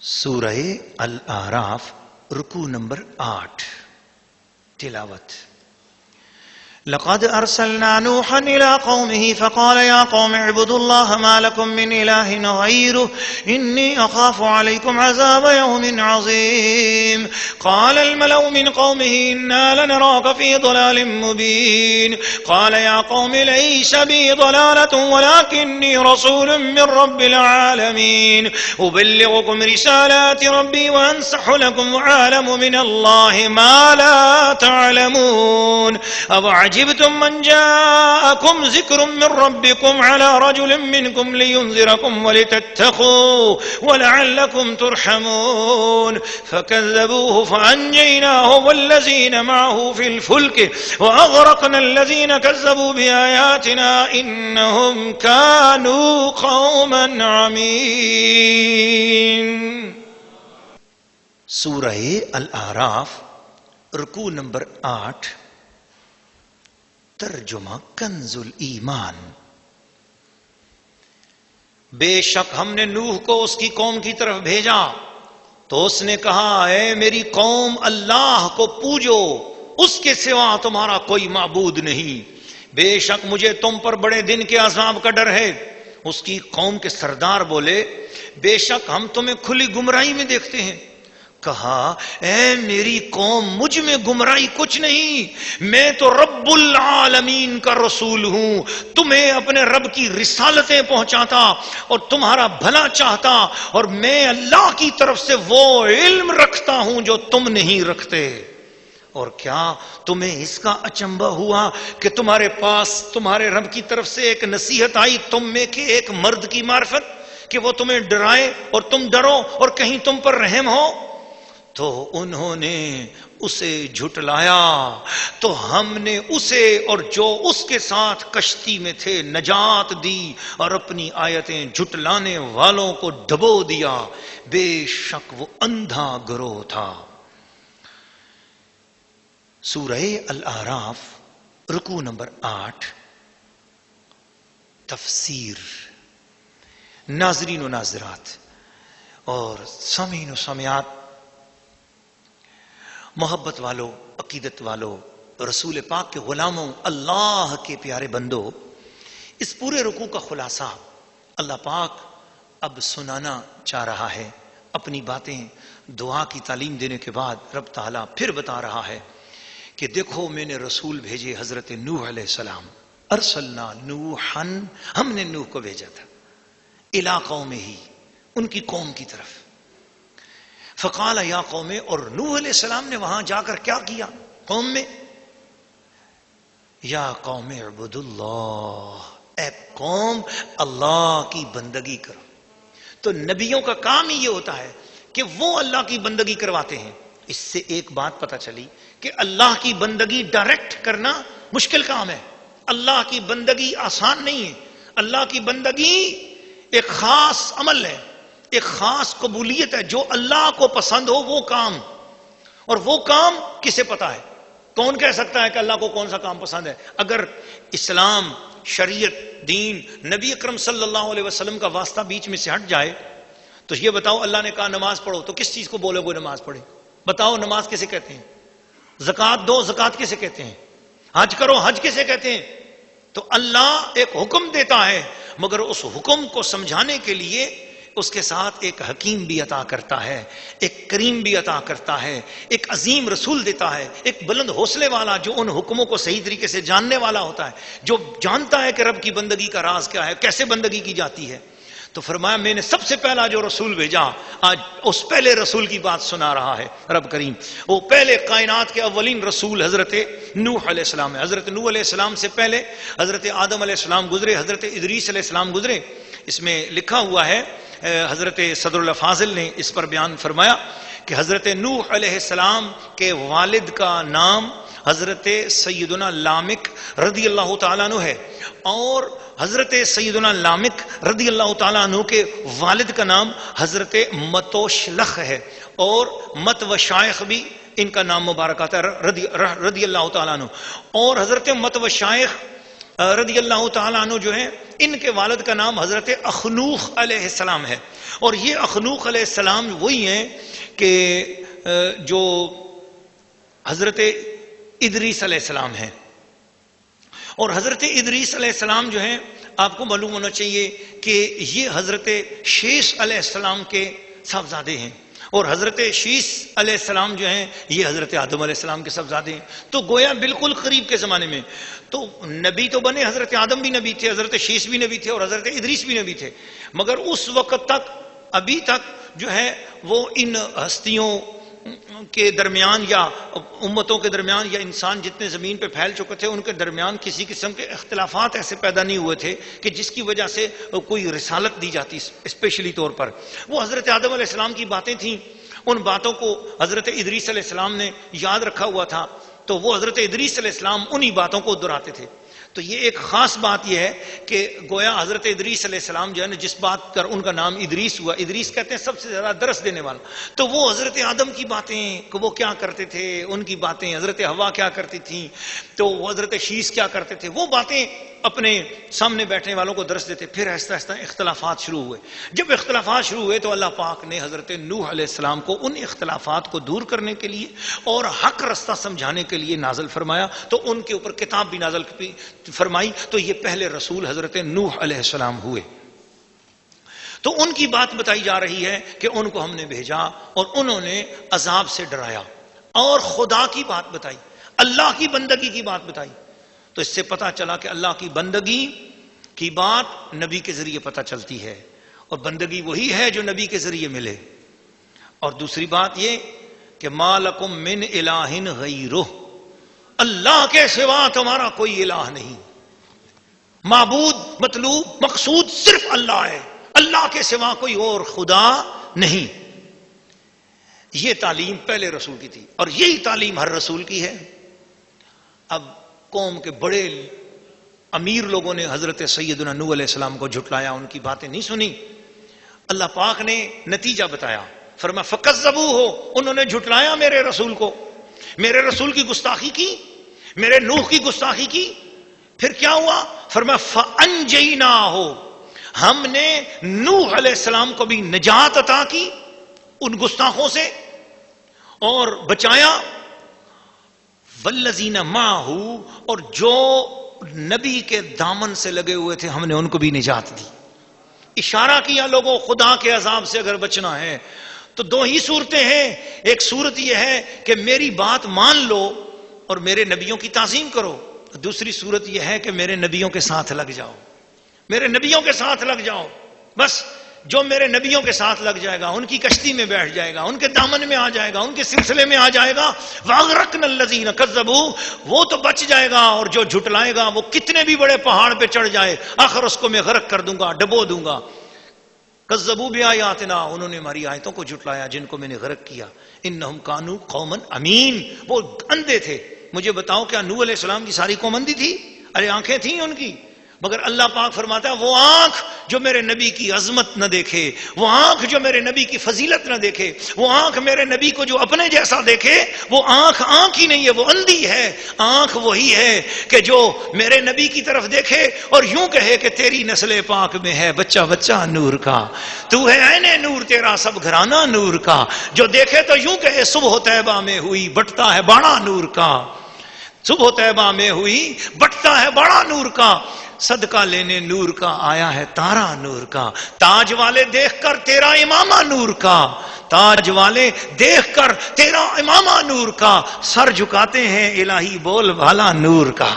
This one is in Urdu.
سورہ الاعراف رکوع نمبر 8 تلاوت. لقد ارسلنا نوحا الى قومه فقال يا قوم اعبدوا الله ما لكم من اله غيره اني اخاف عليكم عذاب يوم عظيم. قال الملأ من قومه انا لنراك في ضلال مبين. قال يا قوم ليس بي ضلالة ولكني رسول من رب العالمين ابلغكم رسالات ربي وانصح لكم واعلم من الله ما لا تعلمون. عجبتم من جاءكم ذكر من ربكم على رجل منكم لينذركم ولتتقوا ولعلكم ترحمون. فكذبوه فأنجيناه والذين معه في الفلك وأغرقنا الذين كذبوا بآياتنا إنهم كانوا قوما عمين. سورہ الاعراف رکوع نمبر 8 ترجمہ کنز الایمان. بے شک ہم نے نوح کو اس کی قوم کی طرف بھیجا تو اس نے کہا اے میری قوم اللہ کو پوجو، اس کے سوا تمہارا کوئی معبود نہیں. بے شک مجھے تم پر بڑے دن کے عذاب کا ڈر ہے. اس کی قوم کے سردار بولے بے شک ہم تمہیں کھلی گمراہی میں دیکھتے ہیں. کہا اے میری قوم مجھ میں گمراہی کچھ نہیں، میں تو رب العالمین کا رسول ہوں، تمہیں اپنے رب کی رسالتیں پہنچاتا اور تمہارا بھلا چاہتا، اور میں اللہ کی طرف سے وہ علم رکھتا ہوں جو تم نہیں رکھتے. اور کیا تمہیں اس کا اچنبھا ہوا کہ تمہارے پاس تمہارے رب کی طرف سے ایک نصیحت آئی تم میں کہ ایک مرد کی معرفت کہ وہ تمہیں ڈرائے اور تم ڈرو اور کہیں تم پر رحم ہو؟ تو انہوں نے اسے جھٹلایا تو ہم نے اسے اور جو اس کے ساتھ کشتی میں تھے نجات دی اور اپنی آیتیں جھٹلانے والوں کو ڈبو دیا. بے شک وہ اندھا گروہ تھا. سورہ الاعراف رکوع نمبر 8 تفسیر. ناظرین و ناظرات اور سامعین و سامعات، محبت والو، عقیدت والو، رسول پاک کے غلاموں، اللہ کے پیارے بندو، اس پورے رکوع کا خلاصہ اللہ پاک اب سنانا چاہ رہا ہے. اپنی باتیں دعا کی تعلیم دینے کے بعد رب تعالیٰ پھر بتا رہا ہے کہ دیکھو میں نے رسول بھیجے حضرت نوح علیہ السلام. ارسلنا نوحا، ہم نے نوح کو بھیجا تھا الی قومہ، ان کی قوم کی طرف. فقال یا قوم، اور نوح علیہ السلام نے وہاں جا کر کیا کیا قوم میں؟ یا قوم اعبدوا اللہ، اے قوم اللہ کی بندگی کرو. تو نبیوں کا کام ہی یہ ہوتا ہے کہ وہ اللہ کی بندگی کرواتے ہیں. اس سے ایک بات پتہ چلی کہ اللہ کی بندگی ڈائریکٹ کرنا مشکل کام ہے. اللہ کی بندگی آسان نہیں ہے. اللہ کی بندگی ایک خاص عمل ہے، ایک خاص قبولیت ہے. جو اللہ کو پسند ہو وہ کام، اور وہ کام کسے پتا ہے؟ کون کہہ سکتا ہے کہ اللہ کو کون سا کام پسند ہے؟ اگر اسلام، شریعت، دین، نبی اکرم صلی اللہ علیہ وسلم کا واسطہ بیچ میں سے ہٹ جائے تو یہ بتاؤ اللہ نے کہا نماز پڑھو تو کس چیز کو بولے وہ نماز پڑھے؟ بتاؤ نماز کسے کہتے ہیں؟ زکوٰۃ دو، زکوٰۃ کسے کہتے ہیں؟ حج کرو، حج کسے کہتے ہیں؟ تو اللہ ایک حکم دیتا ہے، مگر اس حکم کو سمجھانے کے لیے اس کے ساتھ ایک حکیم بھی عطا کرتا ہے، ایک کریم بھی عطا کرتا ہے، ایک عظیم رسول دیتا ہے، ایک بلند حوصلے والا جو ان حکموں کو صحیح طریقے سے جاننے والا ہوتا ہے، جو جانتا ہے کہ رب کی بندگی کا راز کیا ہے، کیسے بندگی کی جاتی ہے. تو فرمایا میں نے سب سے پہلا جو رسول بھیجا، آج اس پہلے رسول کی بات سنا رہا ہے رب کریم. وہ پہلے کائنات کے اولین رسول حضرت نوح علیہ السلام ہے. حضرت نوح علیہ السلام سے پہلے حضرت آدم علیہ السلام گزرے، حضرت ادریس علیہ السلام گزرے. اس میں لکھا ہوا ہے، حضرت صدر اللہ فاضل نے اس پر بیان فرمایا کہ حضرت نوح علیہ السلام کے والد کا نام حضرت سیدنا لامک رضی اللہ تعالیٰ عنہ ہے، اور حضرت سیدنا لامک رضی اللہ تعالیٰ عنہ کے والد کا نام حضرت متوشلخ ہے، اور مت و شائخ بھی ان کا نام مبارک آتا ہے رضی اللہ تعالیٰ عنہ. اور حضرت مت و شائخ رضی اللہ تعالیٰ عنہ جو ہیں، ان کے والد کا نام حضرت اخنوخ علیہ السلام ہے، اور یہ اخنوخ علیہ السلام وہی ہیں کہ جو حضرت ادریس علیہ السلام ہیں. اور حضرت ادریس علیہ السلام جو ہیں، آپ کو معلوم ہونا چاہیے کہ یہ حضرت شیش علیہ السلام کے صاحبزادے ہیں، اور حضرت شیش علیہ السلام جو ہیں یہ حضرت آدم علیہ السلام کے صاحبزادے ہیں. تو گویا بالکل قریب کے زمانے میں تو نبی تو بنے، حضرت آدم بھی نبی تھے، حضرت شیش بھی نبی تھے، اور حضرت ادریس بھی نبی تھے. مگر اس وقت تک، ابھی تک جو ہے وہ ان ہستیوں کے درمیان یا امتوں کے درمیان یا انسان جتنے زمین پہ پھیل چکے تھے ان کے درمیان کسی قسم کے اختلافات ایسے پیدا نہیں ہوئے تھے کہ جس کی وجہ سے کوئی رسالت دی جاتی اسپیشلی طور پر. وہ حضرت آدم علیہ السلام کی باتیں تھیں، ان باتوں کو حضرت ادریس علیہ السلام نے یاد رکھا ہوا تھا، تو وہ حضرت ادریس علیہ السلام انہی باتوں کو دہراتے تھے. تو یہ ایک خاص بات یہ ہے کہ گویا حضرت ادریس علیہ السلام جو ہے نا، جس بات پر ان کا نام ادریس ہوا، ادریس کہتے ہیں سب سے زیادہ درس دینے والا، تو وہ حضرت آدم کی باتیں کہ وہ کیا کرتے تھے، ان کی باتیں، حضرت حوا کیا کرتی تھیں، تو وہ حضرت شیش کیا کرتے تھے، وہ باتیں اپنے سامنے بیٹھنے والوں کو درس دیتے. پھر آہستہ آہستہ اختلافات شروع ہوئے. جب اختلافات شروع ہوئے تو اللہ پاک نے حضرت نوح علیہ السلام کو ان اختلافات کو دور کرنے کے لیے اور حق رستہ سمجھانے کے لیے نازل فرمایا، تو ان کے اوپر کتاب بھی نازل فرمائی. تو یہ پہلے رسول حضرت نوح علیہ السلام ہوئے. تو ان کی بات بتائی جا رہی ہے کہ ان کو ہم نے بھیجا اور انہوں نے عذاب سے ڈرایا اور خدا کی بات بتائی، اللہ کی بندگی کی بات بتائی. تو اس سے پتا چلا کہ اللہ کی بندگی کی بات نبی کے ذریعے پتا چلتی ہے، اور بندگی وہی ہے جو نبی کے ذریعے ملے. اور دوسری بات یہ کہ ما لکم من الہ غیرہ، اللہ کے سوا تمہارا کوئی الہ نہیں. معبود، مطلوب، مقصود صرف اللہ ہے، اللہ کے سوا کوئی اور خدا نہیں. یہ تعلیم پہلے رسول کی تھی اور یہی تعلیم ہر رسول کی ہے. اب قوم کے بڑے امیر لوگوں نے حضرت سیدنا نوح علیہ السلام کو جھٹلایا، ان کی باتیں نہیں سنی. اللہ پاک نے نتیجہ بتایا، فرمایا فکذبوہ، انہوں نے جھٹلایا میرے رسول کو، میرے رسول کی گستاخی کی، میرے نوح کی گستاخی کی. پھر کیا ہوا؟ فرمایا فانجیناہ، ہم نے نوح علیہ السلام کو بھی نجات عطا کی ان گستاخوں سے اور بچایا. والذین معہ، اور جو نبی کے دامن سے لگے ہوئے تھے ہم نے ان کو بھی نجات دی. اشارہ کیا لوگوں، خدا کے عذاب سے اگر بچنا ہے تو دو ہی صورتیں ہیں. ایک صورت یہ ہے کہ میری بات مان لو اور میرے نبیوں کی تعظیم کرو، دوسری صورت یہ ہے کہ میرے نبیوں کے ساتھ لگ جاؤ، میرے نبیوں کے ساتھ لگ جاؤ. بس جو میرے نبیوں کے ساتھ لگ جائے گا، ان کی کشتی میں بیٹھ جائے گا، ان کے دامن میں آ جائے گا، ان کے سلسلے میں آ جائے گا، وَأَغْرَقْنَا الَّذِينَ كَذَّبُوا، وہ تو بچ جائے گا. اور جو جھٹلائے گا وہ کتنے بھی بڑے پہاڑ پہ چڑھ جائے، آخر اس کو میں غرق کر دوں گا، ڈبو دوں گا. کذبوا بآیاتنا، انہوں نے ہماری آیتوں کو جھٹلایا جن کو میں نے غرق کیا. انہم کانوا قوما امین، وہ اندھے تھے. مجھے بتاؤ کیا نوح علیہ السلام کی ساری قوم اندھی تھی؟ ارے آنکھیں تھیں ان کی، مگر اللہ پاک فرماتا ہے وہ آنکھ جو میرے نبی کی عظمت نہ دیکھے، وہ آنکھ جو میرے نبی کی فضیلت نہ دیکھے، وہ آنکھ میرے نبی کو جو اپنے جیسا دیکھے، وہ آنکھ آنکھ ہی نہیں ہے، وہ اندھی ہے. آنکھ وہی ہے کہ جو میرے نبی کی طرف دیکھے اور یوں کہے کہ تیری نسل پاک میں ہے بچہ بچہ نور کا، تو ہے عین نور، تیرا سب گھرانہ نور کا. جو دیکھے تو یوں کہے صبح طیبہ میں ہوئی بٹتا ہے باڑا نور کا، صبح طیبہ میں ہوئی بٹتا ہے باڑا نور کا. صدقہ لینے نور کا آیا ہے تارا نور کا. تاج والے دیکھ کر تیرا امامہ نور کا، تاج والے دیکھ کر تیرا امامہ نور کا. سر جھکاتے ہیں الہی بول والا نور کا.